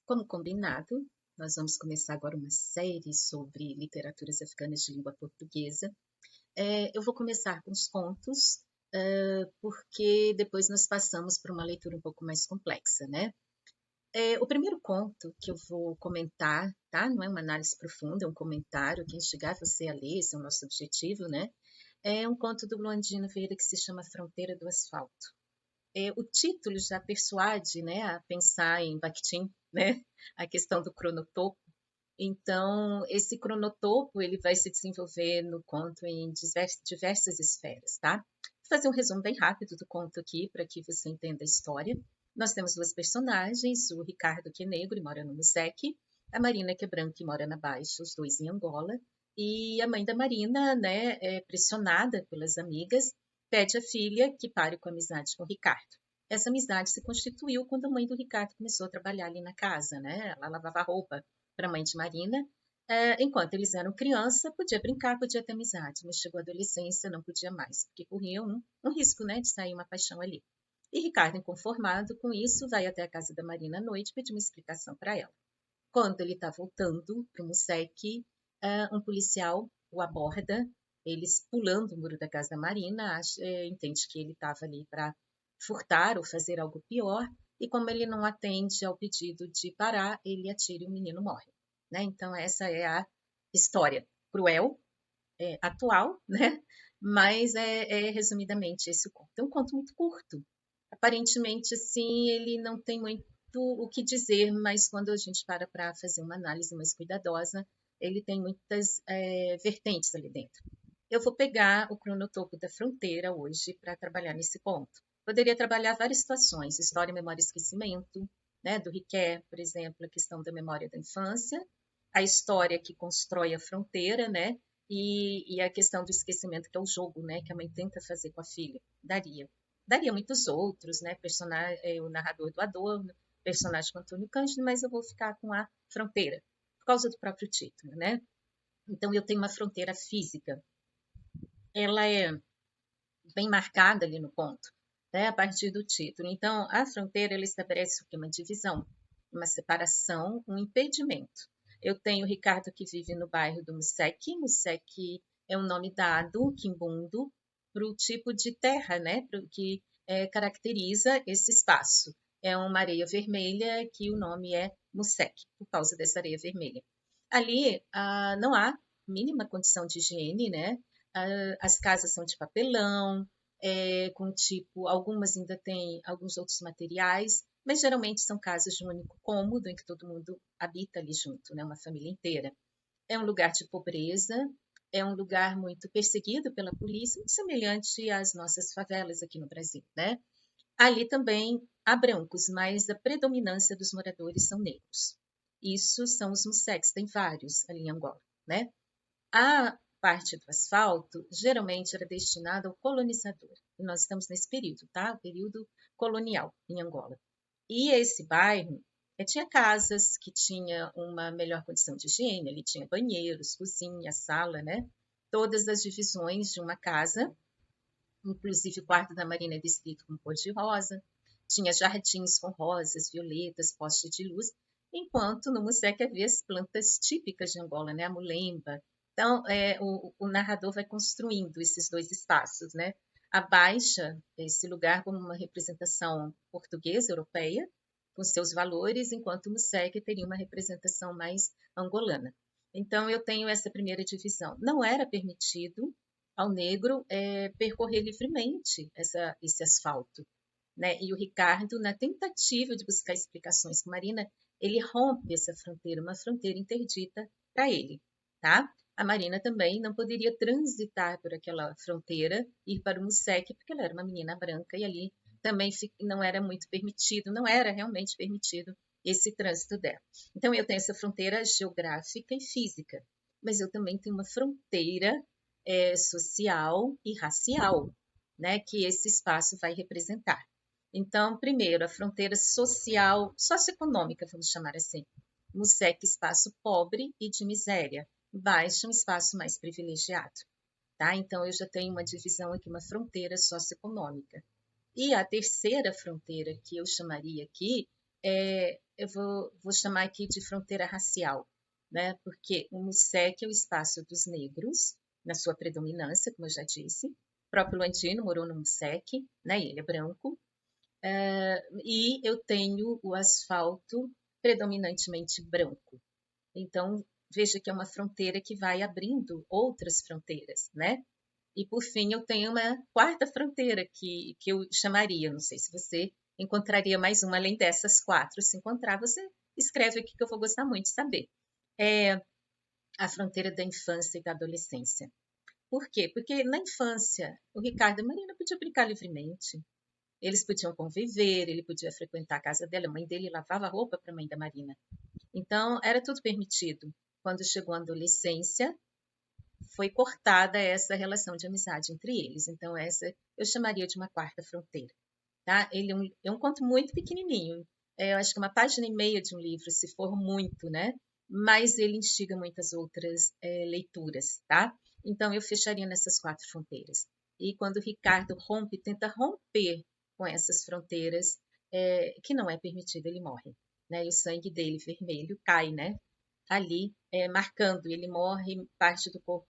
Como combinado, nós vamos começar agora uma série sobre literaturas africanas de língua portuguesa. Eu vou começar com os contos, porque depois nós passamos para uma leitura um pouco mais complexa, né? O primeiro conto que eu vou comentar, tá? Não é uma análise profunda, é um comentário que instigar você a ler, esse é o nosso objetivo, né? É um conto do Luandino Vieira que se chama Fronteira do Asfalto. O título já persuade, né, a pensar em Bakhtin, né, a questão do cronotopo. Então, esse cronotopo ele vai se desenvolver no conto em diversas esferas, tá? Vou fazer um resumo bem rápido do conto aqui para que você entenda a história. Nós temos duas personagens, o Ricardo, que é negro e mora no Museque, a Marina, que é branca e mora na Baixa, os dois em Angola, e a mãe da Marina, né, é pressionada pelas amigas, pede à filha que pare com a amizade com o Ricardo. Essa amizade se constituiu quando a mãe do Ricardo começou a trabalhar ali na casa, né? Ela lavava roupa para a mãe de Marina. Enquanto eles eram criança, podia brincar, podia ter amizade, mas chegou a adolescência, não podia mais, porque corria um risco, né, de sair uma paixão ali. E Ricardo, inconformado com isso, vai até a casa da Marina à noite pedir uma explicação para ela. Quando ele está voltando para o Museque, um policial o aborda, eles pulando o muro da casa da Marina, entende que ele estava ali para furtar ou fazer algo pior, e como ele não atende ao pedido de parar, ele atira e o menino morre. Né? Então, essa é a história cruel, atual, né? Mas resumidamente esse o conto. É um conto muito curto. Aparentemente, assim, ele não tem muito o que dizer, mas quando a gente para fazer uma análise mais cuidadosa, ele tem muitas vertentes ali dentro. Eu vou pegar o cronotopo da fronteira hoje para trabalhar nesse ponto. Poderia trabalhar várias situações, história, memória e esquecimento, né, do Riquet, por exemplo, a questão da memória da infância, a história que constrói a fronteira, né, e a questão do esquecimento, que é o jogo, né, que a mãe tenta fazer com a filha. Daria muitos outros, né, o narrador do Adorno, personagem com Antônio Cândido, mas eu vou ficar com a fronteira, por causa do próprio título, né? Então, eu tenho uma fronteira física. Ela é bem marcada ali no ponto, né, a partir do título. Então, a fronteira ela estabelece o que? Uma divisão, uma separação, um impedimento. Eu tenho o Ricardo que vive no bairro do Museque. Museque é um nome dado, quimbundo, para o tipo de terra, né, que caracteriza esse espaço. É uma areia vermelha que o nome é Museque, por causa dessa areia vermelha. Ali não há mínima condição de higiene, né? As casas são de papelão, com tipo, algumas ainda têm alguns outros materiais, mas geralmente são casas de um único cômodo em que todo mundo habita ali junto, né? Uma família inteira. É um lugar de pobreza, é um lugar muito perseguido pela polícia, muito semelhante às nossas favelas aqui no Brasil, né? Ali também há brancos, mas a predominância dos moradores são negros. Isso são os museques, tem vários ali em Angola, né? A parte do asfalto geralmente era destinada ao colonizador. E nós estamos nesse período, tá? O período colonial em Angola. E esse bairro tinha casas que tinha uma melhor condição de higiene, ali tinha banheiros, cozinha, sala, né? Todas as divisões de uma casa, inclusive o quarto da Marina é descrito com cor de rosa, tinha jardins com rosas, violetas, postes de luz, enquanto no Museque havia as plantas típicas de Angola, né? A mulemba. Então, o narrador vai construindo esses dois espaços, né? A Baixa, esse lugar como uma representação portuguesa, europeia, com seus valores, enquanto o Museque teria uma representação mais angolana. Então, eu tenho essa primeira divisão. Não era permitido ao negro percorrer livremente esse asfalto. Né? E o Ricardo, na tentativa de buscar explicações com Marina, ele rompe essa fronteira, uma fronteira interdita para ele. Tá? A Marina também não poderia transitar por aquela fronteira, ir para o Museque, porque ela era uma menina branca e ali também não era muito permitido, não era realmente permitido esse trânsito dela. Então, eu tenho essa fronteira geográfica e física, mas eu também tenho uma fronteira social e racial, né, que esse espaço vai representar. Então, primeiro, a fronteira social, socioeconômica, vamos chamar assim. Museque, espaço pobre e de miséria. Baixa, um espaço mais privilegiado. Tá? Então, eu já tenho uma divisão aqui, uma fronteira socioeconômica. E a terceira fronteira que eu chamaria aqui eu vou chamar aqui de fronteira racial, né? Porque o MUSEC é o espaço dos negros, na sua predominância, como eu já disse. O próprio Landino morou no MUSEC, né? E ele é branco. E eu tenho o asfalto predominantemente branco. Então, veja que é uma fronteira que vai abrindo outras fronteiras, né? E, por fim, eu tenho uma quarta fronteira que eu chamaria, não sei se você encontraria mais uma além dessas quatro. Se encontrar, você escreve aqui que eu vou gostar muito de saber. É a fronteira da infância e da adolescência. Por quê? Porque na infância, o Ricardo e a Marina podiam brincar livremente, eles podiam conviver, ele podia frequentar a casa dela, a mãe dele lavava roupa para a mãe da Marina. Então, era tudo permitido. Quando chegou a adolescência, foi cortada essa relação de amizade entre eles. Então, essa eu chamaria de uma quarta fronteira. Tá? Ele é um conto muito pequenininho. Eu acho que uma página e meia de um livro, se for muito, né? Mas ele instiga muitas outras leituras, tá? Então, eu fecharia nessas quatro fronteiras. E quando o Ricardo tenta romper com essas fronteiras, que não é permitido, ele morre. Né? E o sangue dele vermelho cai, né? Ali, marcando, ele morre, parte do corpo